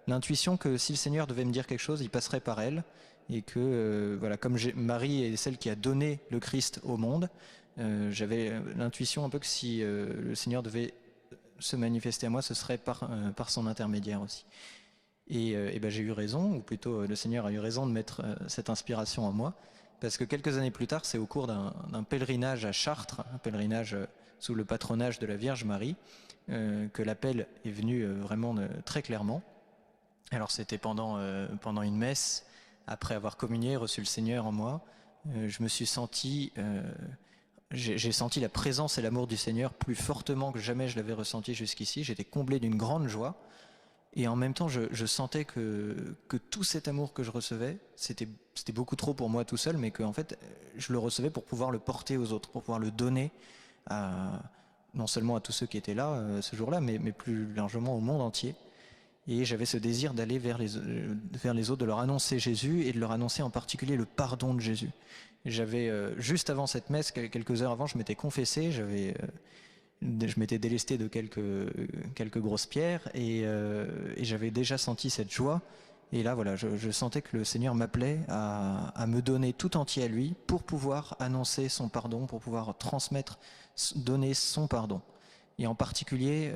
l'intuition que si le Seigneur devait me dire quelque chose, il passerait par elle. Et que, voilà, comme Marie est celle qui a donné le Christ au monde, j'avais l'intuition un peu que si le Seigneur devait se manifester à moi, ce serait par son intermédiaire aussi. Et ben, j'ai eu raison, ou plutôt le Seigneur a eu raison de mettre cette inspiration en moi, parce que quelques années plus tard, c'est au cours d'un pèlerinage à Chartres, un pèlerinage sous le patronage de la Vierge Marie, que l'appel est venu vraiment très clairement. Alors c'était pendant une messe, après avoir communié, reçu le Seigneur en moi, je me suis senti... j'ai senti la présence et l'amour du Seigneur plus fortement que jamais je l'avais ressenti jusqu'ici. J'étais comblé d'une grande joie. Et en même temps, je sentais que tout cet amour que je recevais, c'était beaucoup trop pour moi tout seul, mais qu'en fait, je le recevais pour pouvoir le porter aux autres, pour pouvoir le donner non seulement à tous ceux qui étaient là ce jour-là, mais plus largement au monde entier. Et j'avais ce désir d'aller vers les autres, de leur annoncer Jésus et de leur annoncer en particulier le pardon de Jésus. J'avais, juste avant cette messe, quelques heures avant, je m'étais confessé, je m'étais délesté de quelques grosses pierres et j'avais déjà senti cette joie. Et là, voilà, je sentais que le Seigneur m'appelait à me donner tout entier à lui pour pouvoir annoncer son pardon, pour pouvoir transmettre, donner son pardon. Et en particulier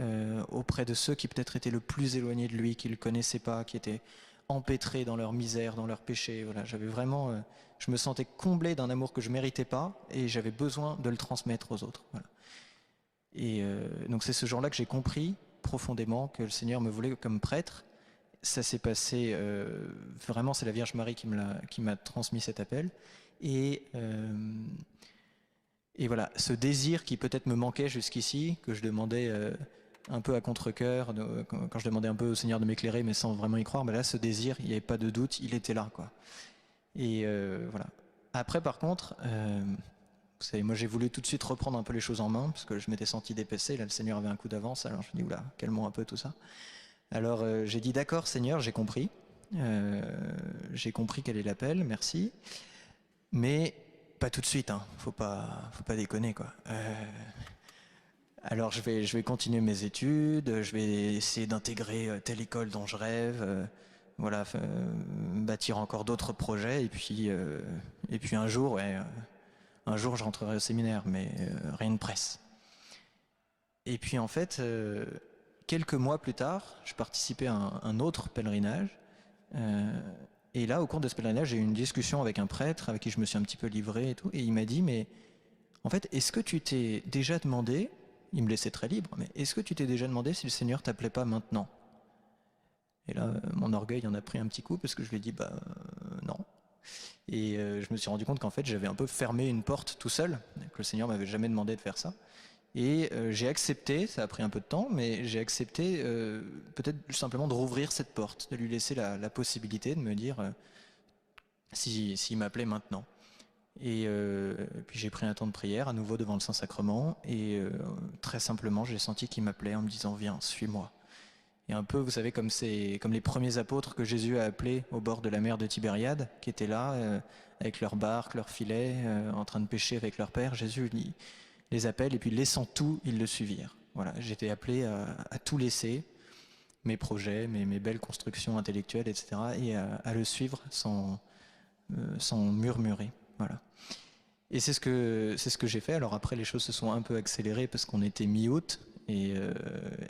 auprès de ceux qui peut-être étaient le plus éloignés de lui, qui ne le connaissaient pas, qui étaient empêtrés dans leur misère, dans leur péché. Voilà, j'avais vraiment, je me sentais comblé d'un amour que je ne méritais pas et j'avais besoin de le transmettre aux autres. Voilà. Et donc c'est ce jour-là que j'ai compris profondément que le Seigneur me voulait comme prêtre. Ça s'est passé, vraiment c'est la Vierge Marie qui m'a transmis cet appel. Et voilà, ce désir qui peut-être me manquait jusqu'ici, que je demandais un peu à contre-cœur, quand je demandais un peu au Seigneur de m'éclairer, mais sans vraiment y croire, ben là, ce désir, il n'y avait pas de doute, il était là, quoi. Et voilà. Après, par contre, vous savez, moi j'ai voulu tout de suite reprendre un peu les choses en main, parce que je m'étais senti dépassé, là le Seigneur avait un coup d'avance, alors je me dis, oula, calmons un peu tout ça. Alors j'ai dit, d'accord Seigneur, j'ai compris quel est l'appel, merci, mais... pas tout de suite, hein. Faut pas déconner, quoi. Alors je vais continuer mes études, je vais essayer d'intégrer telle école dont je rêve, voilà, bâtir encore d'autres projets, et puis un jour, je rentrerai au séminaire, mais rien ne presse. Et puis en fait, quelques mois plus tard, je participais à un autre pèlerinage. Et là, au cours de ce pèlerinage, j'ai eu une discussion avec un prêtre avec qui je me suis un petit peu livré et tout. Et il m'a dit, mais en fait, est-ce que tu t'es déjà demandé, il me laissait très libre, mais est-ce que tu t'es déjà demandé si le Seigneur t'appelait pas maintenant? Et là, mon orgueil en a pris un petit coup parce que je lui ai dit, non. Et je me suis rendu compte qu'en fait, j'avais un peu fermé une porte tout seul, que le Seigneur m'avait jamais demandé de faire ça. Et j'ai accepté, ça a pris un peu de temps, mais j'ai accepté peut-être simplement de rouvrir cette porte, de lui laisser la possibilité de me dire s'il m'appelait maintenant. Et puis j'ai pris un temps de prière à nouveau devant le Saint-Sacrement et très simplement j'ai senti qu'il m'appelait en me disant viens, suis-moi. Et un peu, vous savez, comme les premiers apôtres que Jésus a appelés au bord de la mer de Tibériade, qui étaient là avec leur barque, leur filet, en train de pêcher avec leur Père. Jésus les appelle et puis laissant tout, ils le suivirent. Voilà, j'étais appelé à tout laisser, mes projets, mes belles constructions intellectuelles, etc., et à le suivre sans murmurer. Voilà. Et c'est ce que j'ai fait. Alors après, les choses se sont un peu accélérées parce qu'on était mi-août et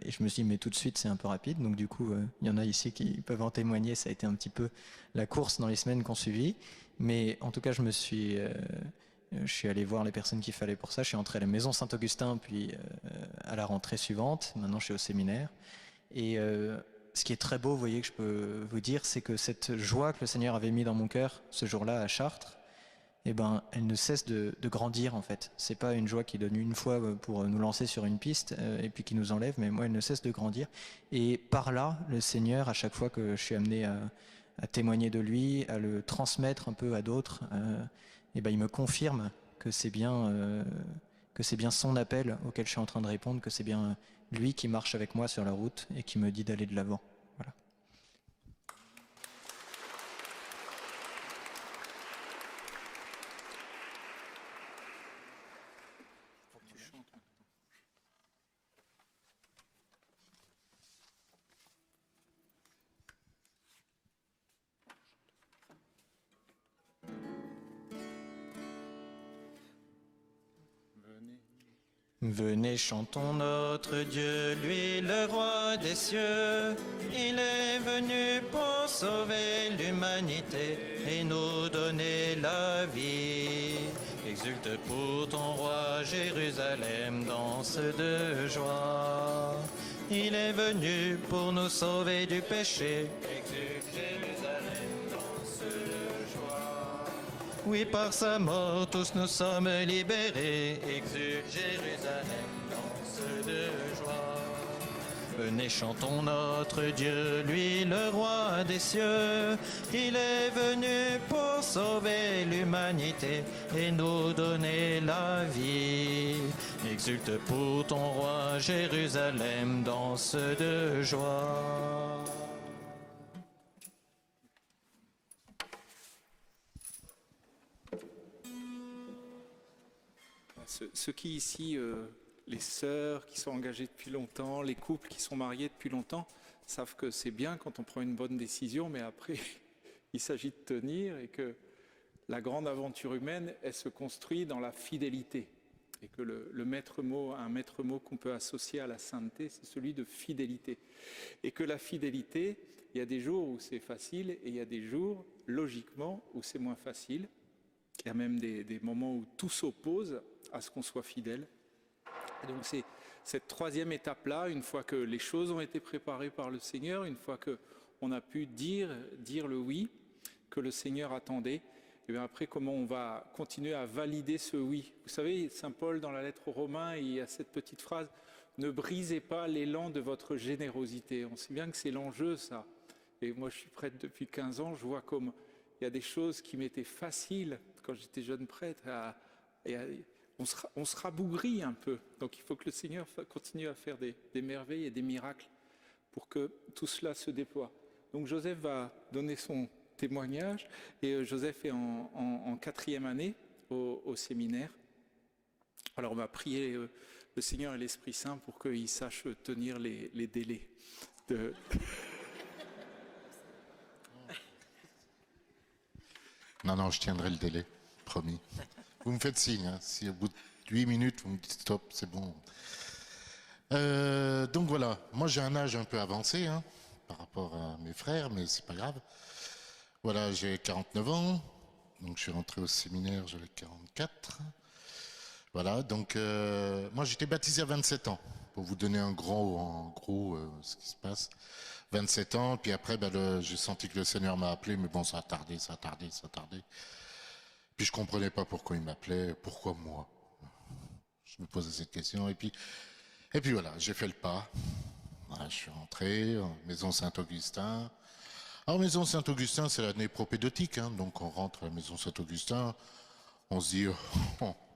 je me suis dit mais tout de suite c'est un peu rapide. Donc du coup, il y en a ici qui peuvent en témoigner. Ça a été un petit peu la course dans les semaines qu'on suivit. Mais en tout cas, je suis allé voir les personnes qu'il fallait pour ça. Je suis entré à la maison Saint-Augustin, puis à la rentrée suivante. Maintenant, je suis au séminaire. Et ce qui est très beau, vous voyez, que je peux vous dire, c'est que cette joie que le Seigneur avait mis dans mon cœur ce jour-là à Chartres, eh ben, elle ne cesse de grandir en fait. C'est pas une joie qui donne une fois pour nous lancer sur une piste et puis qui nous enlève, mais moi elle ne cesse de grandir. Et par là, le Seigneur, à chaque fois que je suis amené à témoigner de lui, à le transmettre un peu à d'autres, eh ben, il me confirme que c'est bien son appel auquel je suis en train de répondre, que c'est bien lui qui marche avec moi sur la route et qui me dit d'aller de l'avant. Voilà. Venez, chantons notre Dieu, lui le roi des cieux. Il est venu pour sauver l'humanité et nous donner la vie. Exulte pour ton roi, Jérusalem, danse de joie. Il est venu pour nous sauver du péché. Exulte Jérusalem, danse de joie. Oui, par sa mort, tous nous sommes libérés. Exulte Jérusalem, danse de joie. Venez, chantons notre Dieu, lui le roi des cieux. Il est venu pour sauver l'humanité et nous donner la vie. Exulte pour ton roi, Jérusalem, danse de joie. Ceux qui ici, les sœurs qui sont engagées depuis longtemps, les couples qui sont mariés depuis longtemps, savent que c'est bien quand on prend une bonne décision, mais après, il s'agit de tenir et que la grande aventure humaine, elle se construit dans la fidélité. Et que le maître mot, un maître mot qu'on peut associer à la sainteté, c'est celui de fidélité. Et que la fidélité, il y a des jours où c'est facile et il y a des jours, logiquement, où c'est moins facile. Il y a même des moments où tout s'oppose à ce qu'on soit fidèle. Et donc c'est cette troisième étape-là, une fois que les choses ont été préparées par le Seigneur, une fois qu'on a pu dire le oui que le Seigneur attendait, et bien après comment on va continuer à valider ce oui. Vous savez, Saint Paul dans la lettre aux Romains, il y a cette petite phrase « Ne brisez pas l'élan de votre générosité ». On sait bien que c'est l'enjeu ça. Et moi je suis prêtre depuis 15 ans, je vois comme il y a des choses qui m'étaient faciles quand j'étais jeune prêtre, on se rabougrit un peu. Donc il faut que le Seigneur continue à faire des merveilles et des miracles pour que tout cela se déploie. Donc Joseph va donner son témoignage et Joseph est en 4e année au séminaire. Alors on va prier le Seigneur et l'Esprit Saint pour qu'il sache tenir les délais de... Non, je tiendrai le délai, promis. Vous me faites signe, hein, si au bout de 8 minutes, vous me dites stop, c'est bon. Donc voilà, moi j'ai un âge un peu avancé hein, par rapport à mes frères, mais c'est pas grave. Voilà, j'ai 49 ans, donc je suis rentré au séminaire, j'avais 44. Voilà, donc moi j'étais baptisé à 27 ans, pour vous donner en gros ce qui se passe. 27 ans, puis après j'ai senti que le Seigneur m'a appelé, mais bon ça a tardé. Puis je comprenais pas pourquoi il m'appelait, pourquoi moi. Je me posais cette question, et puis voilà, j'ai fait le pas. Voilà, je suis rentré en maison Saint-Augustin. Alors maison Saint-Augustin, c'est l'année propédeutique, hein, donc on rentre à la maison Saint-Augustin, on se dit,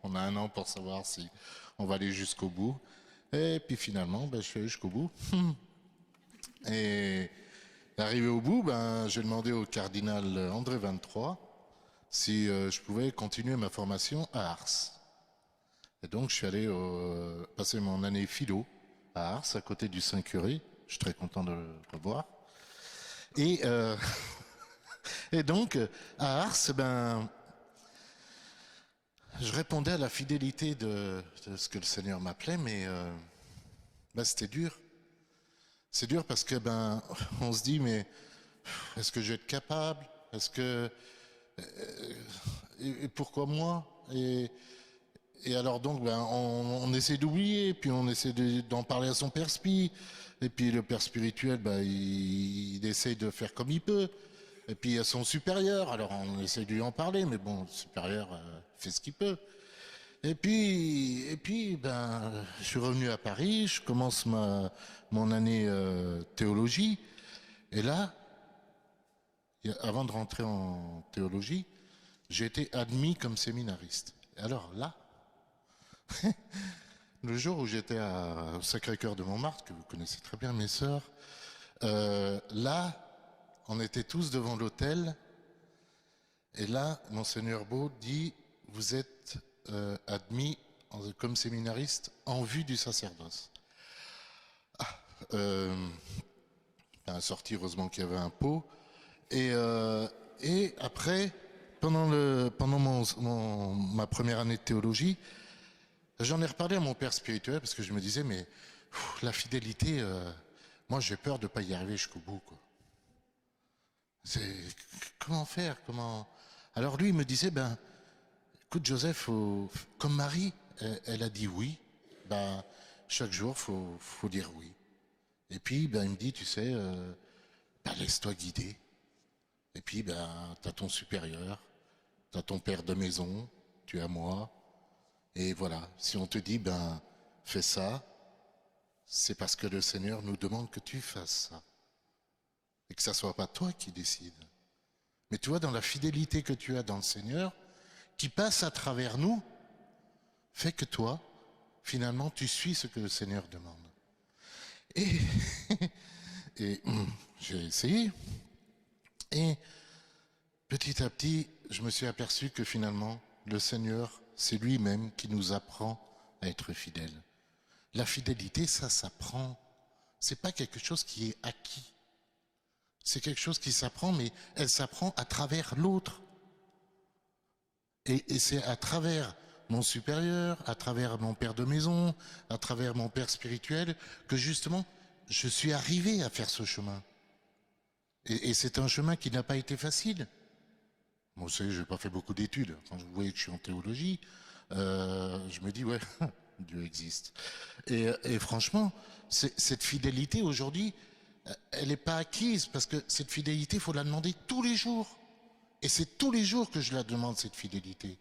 on a un an pour savoir si on va aller jusqu'au bout. Et puis finalement, je suis allé jusqu'au bout. Et arrivé au bout, j'ai demandé au cardinal André 23 si je pouvais continuer ma formation à Ars. Et donc je suis allé passer mon année philo à Ars, à côté du Saint-Curé. Je suis très content de le revoir. Et donc à Ars, je répondais à la fidélité de ce que le Seigneur m'appelait, mais c'était dur. C'est dur parce que on se dit mais est-ce que je vais être capable? Est-ce que et pourquoi moi? Et alors donc on essaie d'oublier, puis on essaie d'en parler à son père Spi, Et puis le père spirituel, il essaye de faire comme il peut. Et puis il y a son supérieur, alors on essaye de lui en parler, mais bon, le supérieur fait ce qu'il peut. Et puis, je suis revenu à Paris, je commence mon année théologie. Et là, avant de rentrer en théologie, j'ai été admis comme séminariste. Et alors là, le jour où j'étais au Sacré-Cœur de Montmartre, que vous connaissez très bien, mes sœurs, là, on était tous devant l'autel. Et là, Monseigneur Beau dit, vous êtes admis comme séminariste en vue du sacerdoce. Sorti, heureusement qu'il y avait un pot. Et après, pendant ma première année de théologie, j'en ai reparlé à mon père spirituel parce que je me disais, mais la fidélité, moi j'ai peur de ne pas y arriver jusqu'au bout, quoi. Comment faire, Alors lui, il me disait, écoute Joseph, comme Marie, elle a dit oui, chaque jour, faut dire oui. Et puis, il me dit, tu sais, laisse-toi guider. Et puis, t'as ton supérieur, t'as ton père de maison, tu as moi. Et voilà, si on te dit, fais ça, c'est parce que le Seigneur nous demande que tu fasses ça. Et que ça soit pas toi qui décide. Mais tu vois, dans la fidélité que tu as dans le Seigneur, qui passe à travers nous, fait que toi, finalement, tu suis ce que le Seigneur demande. Et j'ai essayé. Et petit à petit, je me suis aperçu que finalement, le Seigneur, c'est lui-même qui nous apprend à être fidèles. La fidélité, ça s'apprend. C'est pas quelque chose qui est acquis. C'est quelque chose qui s'apprend, mais elle s'apprend à travers l'autre. Et c'est à travers mon supérieur, à travers mon père de maison, à travers mon père spirituel, que justement, je suis arrivé à faire ce chemin. Et c'est un chemin qui n'a pas été facile. Moi, vous savez, je n'ai pas fait beaucoup d'études. Quand vous voyez que je suis en théologie, je me dis, ouais, Dieu existe. Et franchement, cette fidélité aujourd'hui, elle n'est pas acquise, parce que cette fidélité, il faut la demander tous les jours. Et c'est tous les jours que je la demande, cette fidélité.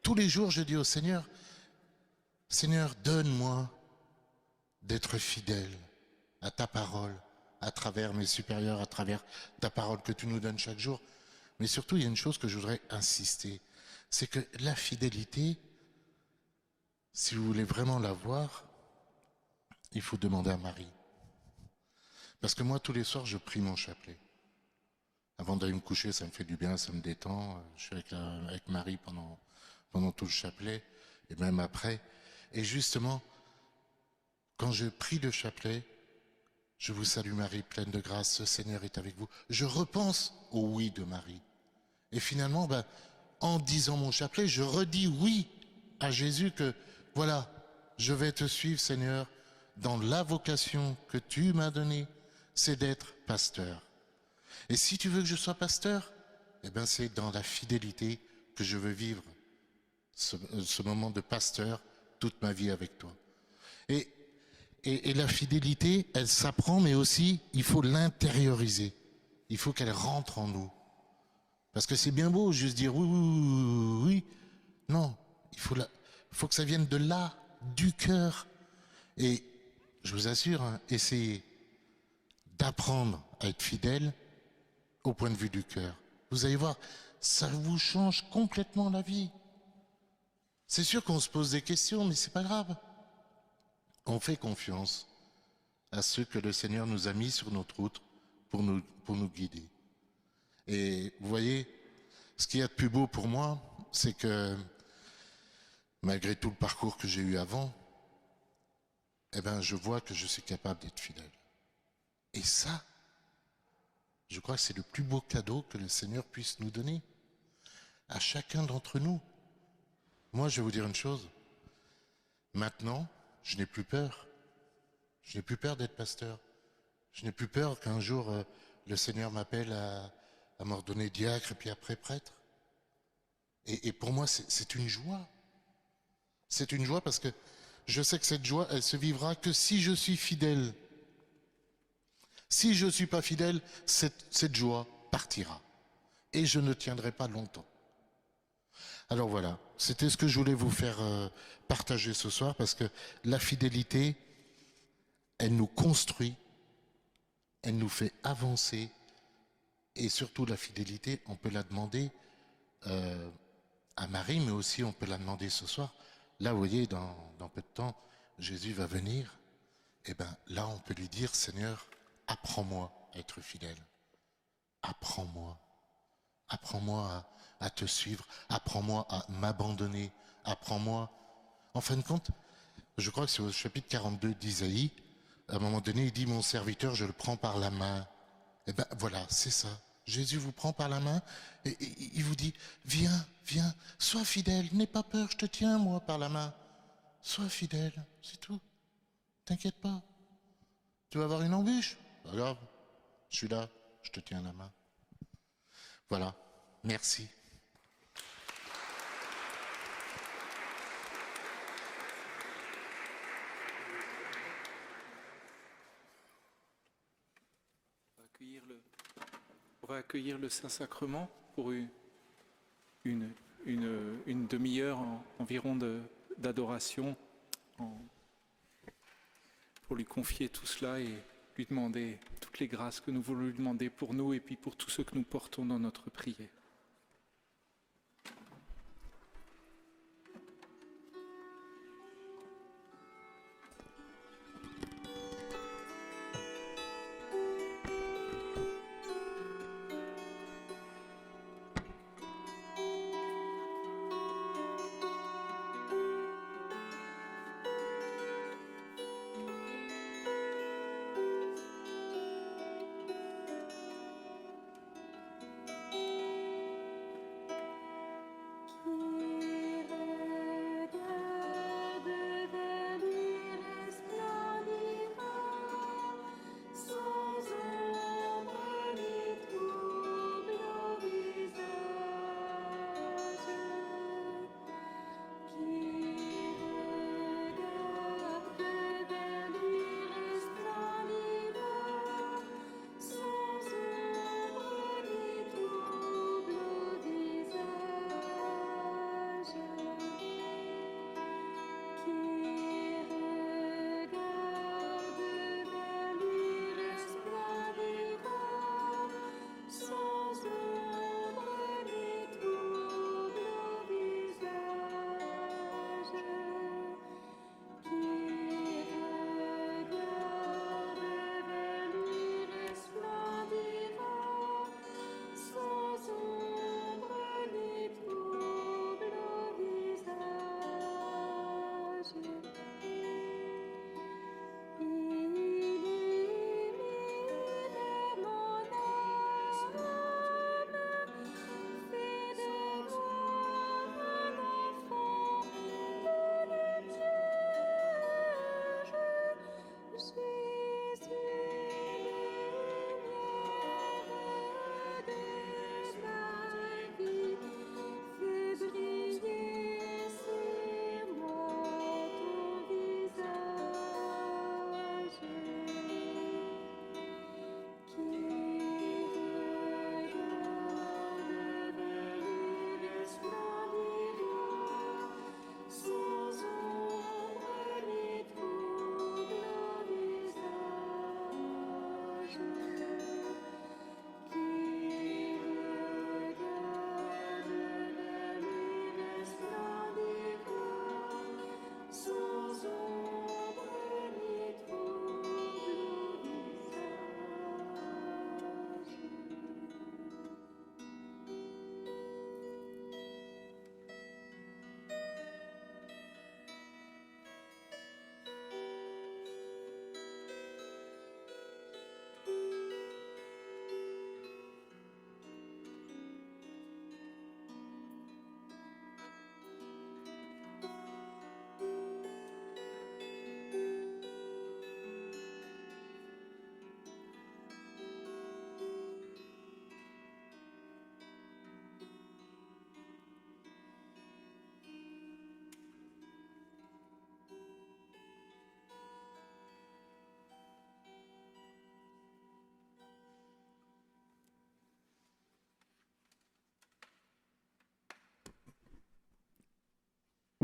Tous les jours, je dis au Seigneur, Seigneur, donne-moi d'être fidèle à ta parole, à travers mes supérieurs, à travers ta parole que tu nous donnes chaque jour. Mais surtout, il y a une chose que je voudrais insister, c'est que la fidélité, si vous voulez vraiment la voir, il faut demander à Marie. Parce que moi, tous les soirs, je prie mon chapelet. Avant d'aller me coucher, ça me fait du bien, ça me détend. Je suis avec Marie pendant tout le chapelet, et même après. Et justement, quand je prie le chapelet, je vous salue Marie, pleine de grâce, le Seigneur est avec vous. Je repense au oui de Marie. Et finalement, en disant mon chapelet, je redis oui à Jésus que, voilà, je vais te suivre, Seigneur, dans la vocation que tu m'as donnée, c'est d'être pasteur. Et si tu veux que je sois pasteur, c'est dans la fidélité que je veux vivre ce moment de pasteur toute ma vie avec toi. Et la fidélité, elle s'apprend, mais aussi, il faut l'intérioriser. Il faut qu'elle rentre en nous. Parce que c'est bien beau juste dire oui, oui, oui, oui. Non, il faut que ça vienne de là, du cœur. Et je vous assure, essayez d'apprendre à être fidèle au point de vue du cœur. Vous allez voir, ça vous change complètement la vie. C'est sûr qu'on se pose des questions, mais c'est pas grave. On fait confiance à ceux que le Seigneur nous a mis sur notre route pour nous guider. Et vous voyez, ce qu'il y a de plus beau pour moi, c'est que malgré tout le parcours que j'ai eu avant, je vois que je suis capable d'être fidèle. Et ça, je crois que c'est le plus beau cadeau que le Seigneur puisse nous donner à chacun d'entre nous. Moi, je vais vous dire une chose. Maintenant, je n'ai plus peur. Je n'ai plus peur d'être pasteur. Je n'ai plus peur qu'un jour, le Seigneur m'appelle à m'ordonner diacre et puis après prêtre. Et pour moi, c'est une joie. C'est une joie parce que je sais que cette joie, elle se vivra que si je suis fidèle Si je ne suis pas fidèle, cette joie partira. Et je ne tiendrai pas longtemps. Alors voilà, c'était ce que je voulais vous faire partager ce soir, parce que la fidélité, elle nous construit, elle nous fait avancer, et surtout la fidélité, on peut la demander à Marie, mais aussi on peut la demander ce soir. Là, vous voyez, dans peu de temps, Jésus va venir, et bien là, on peut lui dire, Seigneur, apprends-moi à être fidèle, apprends-moi. Apprends-moi à te suivre, apprends-moi à m'abandonner, apprends-moi. En fin de compte, je crois que c'est au chapitre 42 d'Isaïe, à un moment donné, il dit, mon serviteur, je le prends par la main. Eh bien voilà, c'est ça. Jésus vous prend par la main et il vous dit, viens, viens, sois fidèle, n'aie pas peur, je te tiens moi par la main. Sois fidèle, c'est tout. T'inquiète pas. Tu vas avoir une embûche? Pas grave, je suis là, je te tiens la main. Voilà, merci. On va accueillir le Saint-Sacrement pour une demi-heure environ d'adoration, pour lui confier tout cela et lui demander toutes les grâces que nous voulons lui demander pour nous et puis pour tous ceux que nous portons dans notre prière.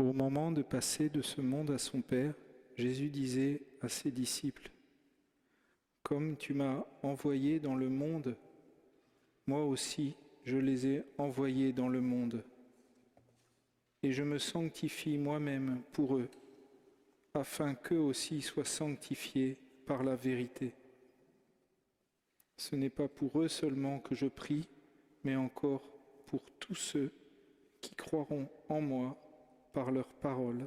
Au moment de passer de ce monde à son Père, Jésus disait à ses disciples, « Comme tu m'as envoyé dans le monde, moi aussi je les ai envoyés dans le monde. Et je me sanctifie moi-même pour eux, afin qu'eux aussi soient sanctifiés par la vérité. Ce n'est pas pour eux seulement que je prie, mais encore pour tous ceux qui croiront en moi par leur parole,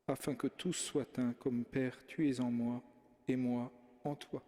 afin que tous soient un comme Père, tu es en moi et moi en toi. »